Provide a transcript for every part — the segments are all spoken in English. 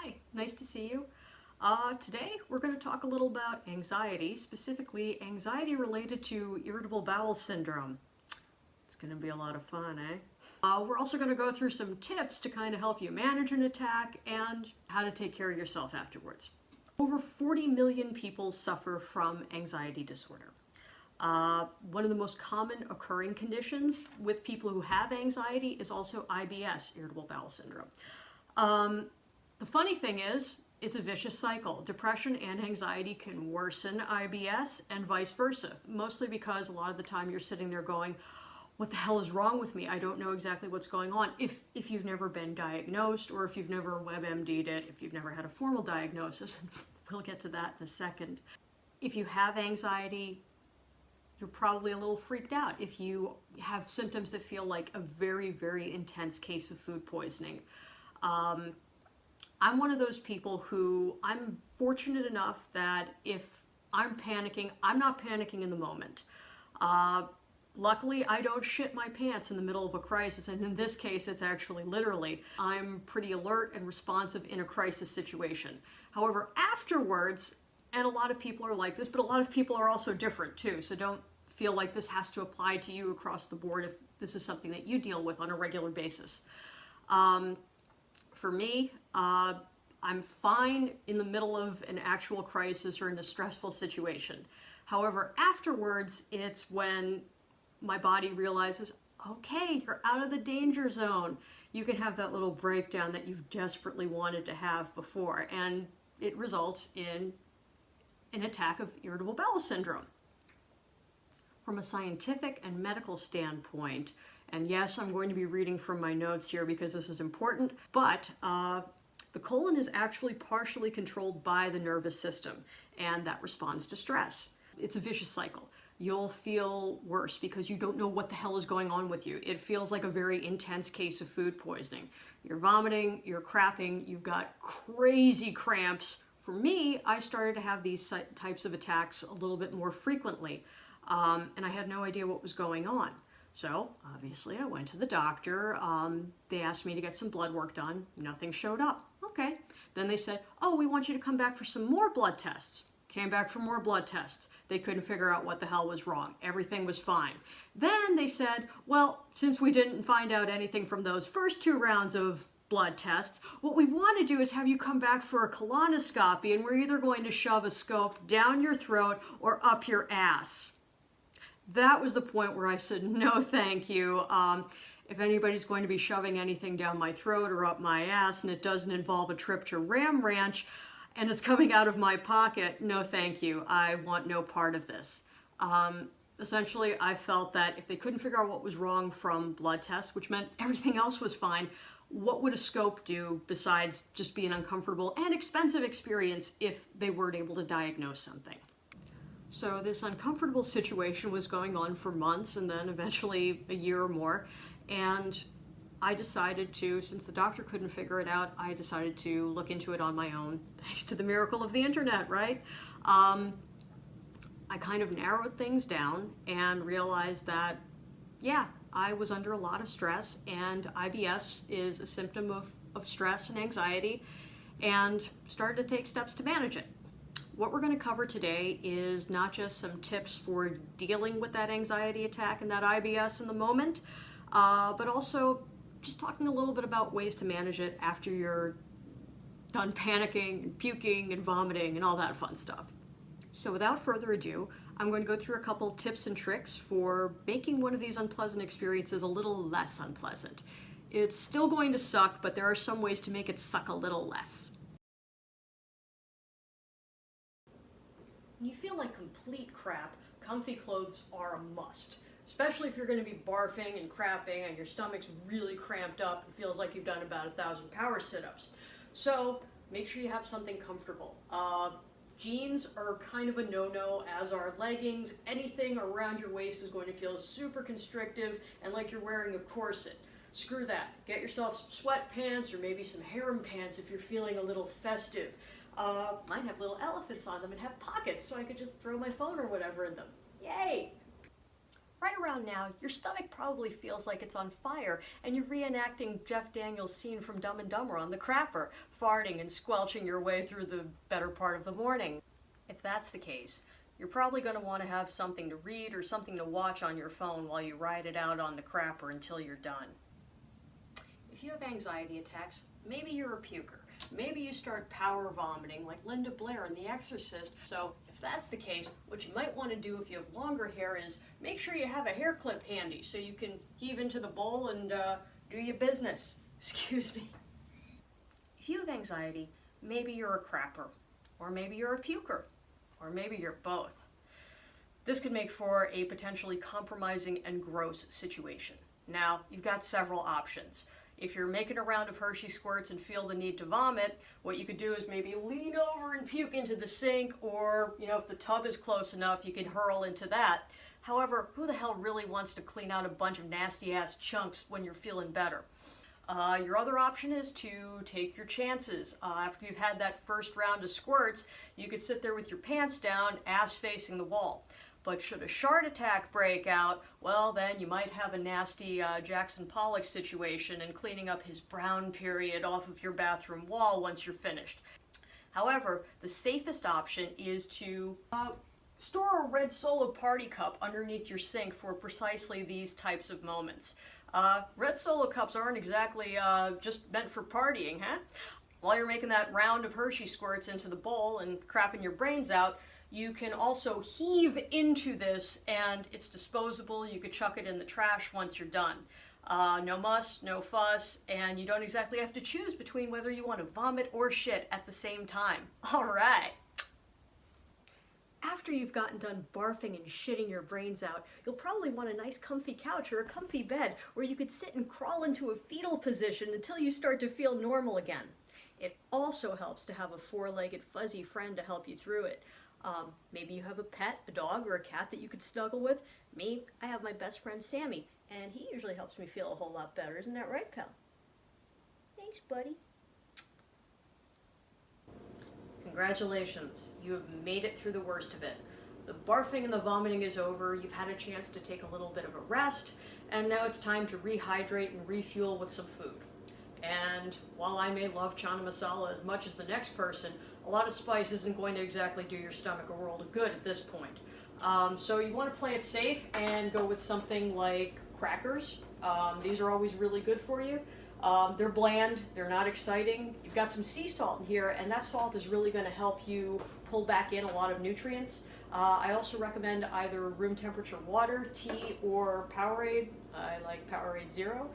Hi, nice to see you. Today we're going to talk a little about anxiety, specifically anxiety related to irritable bowel syndrome. It's going to be a lot of fun, eh? We're also going to go through some tips to kind of help you manage an attack and how to take care of yourself afterwards. Over 40 million people suffer from anxiety disorder. One of the most common occurring conditions with people who have anxiety is also IBS, irritable bowel syndrome. The funny thing is, it's a vicious cycle. Depression and anxiety can worsen IBS and vice versa, mostly because a lot of the time you're sitting there going, what the hell is wrong with me? I don't know exactly what's going on. If you've never been diagnosed, or if you've never WebMD'd it, if you've never had a formal diagnosis, and we'll get to that in a second. If you have anxiety, you're probably a little freaked out if you have symptoms that feel like a very, very intense case of food poisoning. I'm one of those people who I'm fortunate enough that if I'm panicking, I'm not panicking in the moment. Luckily, I don't shit my pants in the middle of a crisis, and in this case, it's actually literally. I'm pretty alert and responsive in a crisis situation. However, afterwards, and a lot of people are like this, but a lot of people are also different too, so don't feel like this has to apply to you across the board if this is something that you deal with on a regular basis. For me, I'm fine in the middle of an actual crisis or in a stressful situation. However, afterwards, it's when my body realizes, okay, you're out of the danger zone. You can have that little breakdown that you've desperately wanted to have before, and it results in an attack of irritable bowel syndrome. From a scientific and medical standpoint, and yes, I'm going to be reading from my notes here because this is important, but the colon is actually partially controlled by the nervous system, and that responds to stress. It's a vicious cycle. You'll feel worse because you don't know what the hell is going on with you. It feels like a very intense case of food poisoning. You're vomiting, you're crapping, you've got crazy cramps. For me, I started to have these types of attacks a little bit more frequently, and I had no idea what was going on. So obviously I went to the doctor. They asked me to get some blood work done. Nothing showed up. Okay. Then they said, oh, we want you to come back for some more blood tests. Came back for more blood tests. They couldn't figure out what the hell was wrong. Everything was fine. Then they said, well, since we didn't find out anything from those first 2 rounds of blood tests, what we want to do is have you come back for a colonoscopy, and we're either going to shove a scope down your throat or up your ass. That was the point where I said, no, thank you. If anybody's going to be shoving anything down my throat or up my ass and it doesn't involve a trip to Ram Ranch and it's coming out of my pocket, no, thank you. I want no part of this. Essentially, I felt that if they couldn't figure out what was wrong from blood tests, which meant everything else was fine, what would a scope do besides just be an uncomfortable and expensive experience if they weren't able to diagnose something? So this uncomfortable situation was going on for months and then eventually a year or more. And I decided to, since the doctor couldn't figure it out, I decided to look into it on my own, thanks to the miracle of the internet, right? I kind of narrowed things down and realized that, yeah, I was under a lot of stress, and IBS is a symptom of stress and anxiety, and started to take steps to manage it. What we're going to cover today is not just some tips for dealing with that anxiety attack and that IBS in the moment, but also just talking a little bit about ways to manage it after you're done panicking and puking and vomiting and all that fun stuff. So without further ado, I'm going to go through a couple tips and tricks for making one of these unpleasant experiences a little less unpleasant. It's still going to suck, but there are some ways to make it suck a little less. When you feel like complete crap, comfy clothes are a must. Especially if you're going to be barfing and crapping and your stomach's really cramped up and feels like you've done about 1,000 power sit-ups. So make sure you have something comfortable. Jeans are kind of a no-no, as are leggings. Anything around your waist is going to feel super constrictive and like you're wearing a corset. Screw that. Get yourself some sweatpants or maybe some harem pants if you're feeling a little festive. Mine have little elephants on them and have pockets, so I could just throw my phone or whatever in them. Yay! Right around now, your stomach probably feels like it's on fire, and you're reenacting Jeff Daniels' scene from Dumb and Dumber on the crapper, farting and squelching your way through the better part of the morning. If that's the case, you're probably going to want to have something to read or something to watch on your phone while you ride it out on the crapper until you're done. If you have anxiety attacks, maybe you're a puker. Maybe you start power vomiting like Linda Blair in The Exorcist. So if that's the case, what you might want to do if you have longer hair is make sure you have a hair clip handy so you can heave into the bowl and do your business. Excuse me. If you have anxiety, maybe you're a crapper, or maybe you're a puker, or maybe you're both. This could make for a potentially compromising and gross situation. Now, you've got several options. If you're making a round of Hershey squirts and feel the need to vomit, what you could do is maybe lean over and puke into the sink, or, if the tub is close enough, you could hurl into that. However, who the hell really wants to clean out a bunch of nasty-ass chunks when you're feeling better? Your other option is to take your chances. After you've had that first round of squirts, you could sit there with your pants down, ass facing the wall. But should a shard attack break out, well, then you might have a nasty Jackson Pollock situation and cleaning up his brown period off of your bathroom wall once you're finished. However, the safest option is to store a red Solo party cup underneath your sink for precisely these types of moments. Red Solo cups aren't exactly just meant for partying, huh? While you're making that round of Hershey squirts into the bowl and crapping your brains out, you can also heave into this, and it's disposable. You could chuck it in the trash once you're done. No muss, no fuss, and you don't exactly have to choose between whether you want to vomit or shit at the same time. All right. After you've gotten done barfing and shitting your brains out, you'll probably want a nice comfy couch or a comfy bed where you could sit and crawl into a fetal position until you start to feel normal again. It also helps to have a four-legged fuzzy friend to help you through it. Maybe you have a pet, a dog, or a cat that you could snuggle with. Me, I have my best friend Sammy, and he usually helps me feel a whole lot better. Isn't that right, pal? Thanks, buddy. Congratulations, you have made it through the worst of it. The barfing and the vomiting is over, you've had a chance to take a little bit of a rest, and now it's time to rehydrate and refuel with some food. And while I may love chana masala as much as the next person, a lot of spice isn't going to exactly do your stomach a world of good at this point. So you want to play it safe and go with something like crackers. These are always really good for you. They're bland, they're not exciting. You've got some sea salt in here, and that salt is really going to help you pull back in a lot of nutrients. I also recommend either room temperature water, tea, or Powerade. I like Powerade Zero.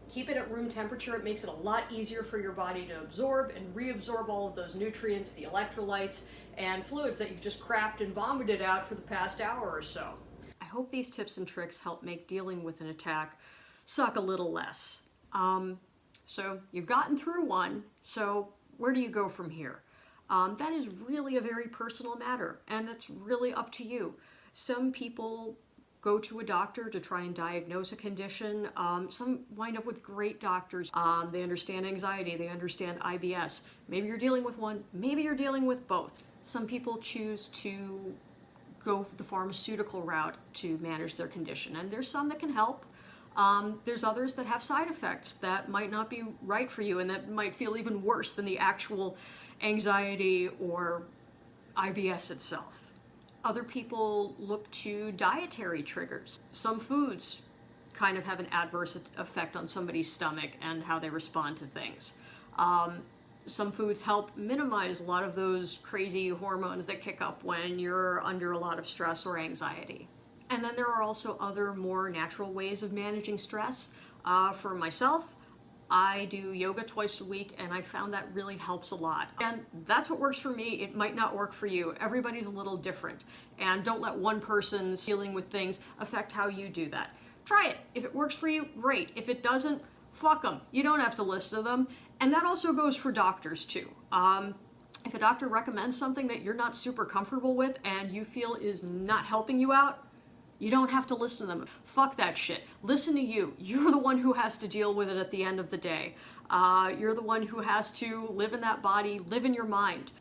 Keep it at room temperature. It makes it a lot easier for your body to absorb and reabsorb all of those nutrients, the electrolytes, and fluids that you've just crapped and vomited out for the past hour or so. I hope these tips and tricks help make dealing with an attack suck a little less. So you've gotten through one, so where do you go from here? That is really a very personal matter, and it's really up to you. Some people go to a doctor to try and diagnose a condition. Some wind up with great doctors. They understand anxiety, they understand IBS. Maybe you're dealing with one, maybe you're dealing with both. Some people choose to go the pharmaceutical route to manage their condition, and there's some that can help. There's others that have side effects that might not be right for you and that might feel even worse than the actual anxiety or IBS itself. Other people look to dietary triggers. Some foods kind of have an adverse effect on somebody's stomach and how they respond to things. Some foods help minimize a lot of those crazy hormones that kick up when you're under a lot of stress or anxiety. And then there are also other more natural ways of managing stress. For myself, I do yoga twice a week, and I found that really helps a lot. And that's what works for me. It might not work for you. Everybody's a little different. And don't let one person's dealing with things affect how you do that. Try it. If it works for you, great. If it doesn't, fuck them. You don't have to listen to them. And that also goes for doctors too. If a doctor recommends something that you're not super comfortable with and you feel is not helping you out, you don't have to listen to them. Fuck that shit. Listen to you. You're the one who has to deal with it at the end of the day. You're the one who has to live in that body, live in your mind.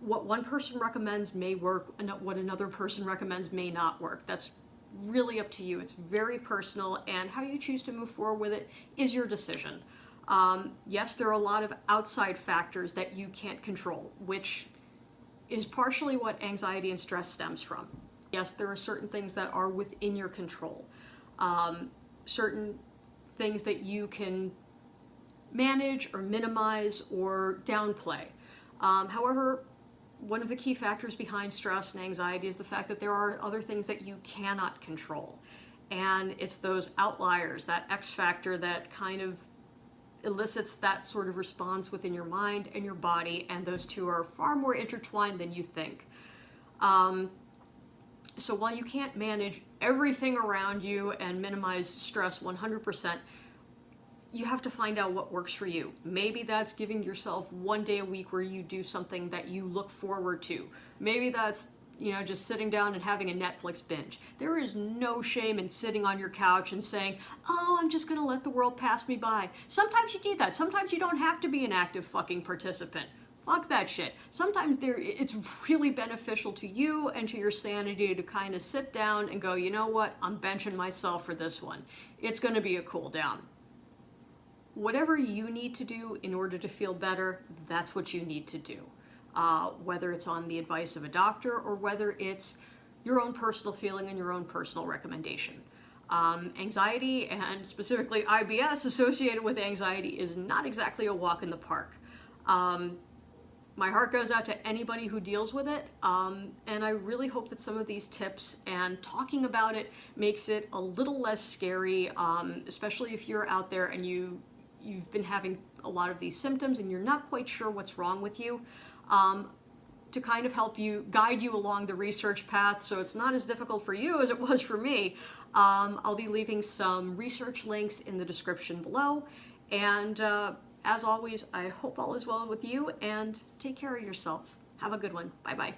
What one person recommends may work, and what another person recommends may not work. That's really up to you. It's very personal, and how you choose to move forward with it is your decision. Yes, there are a lot of outside factors that you can't control, which is partially what anxiety and stress stems from. Yes, there are certain things that are within your control, certain things that you can manage or minimize or downplay. However, one of the key factors behind stress and anxiety is the fact that there are other things that you cannot control. And it's those outliers, that X factor that kind of elicits that sort of response within your mind and your body, and those two are far more intertwined than you think. So while you can't manage everything around you and minimize stress 100%, you have to find out what works for you. Maybe that's giving yourself one day a week where you do something that you look forward to. Maybe that's, just sitting down and having a Netflix binge. There is no shame in sitting on your couch and saying, oh, I'm just gonna let the world pass me by. Sometimes you need that. Sometimes you don't have to be an active fucking participant. Fuck that shit. Sometimes it's really beneficial to you and to your sanity to kind of sit down and go, you know what, I'm benching myself for this one. It's gonna be a cool down. Whatever you need to do in order to feel better, that's what you need to do. Whether it's on the advice of a doctor or whether it's your own personal feeling and your own personal recommendation. Anxiety, and specifically IBS associated with anxiety, is not exactly a walk in the park. My heart goes out to anybody who deals with it, and I really hope that some of these tips and talking about it makes it a little less scary, especially if you're out there and you've been having a lot of these symptoms and you're not quite sure what's wrong with you, to kind of help you, guide you along the research path so it's not as difficult for you as it was for me. I'll be leaving some research links in the description below, and as always, I hope all is well with you, and take care of yourself. Have a good one. Bye-bye.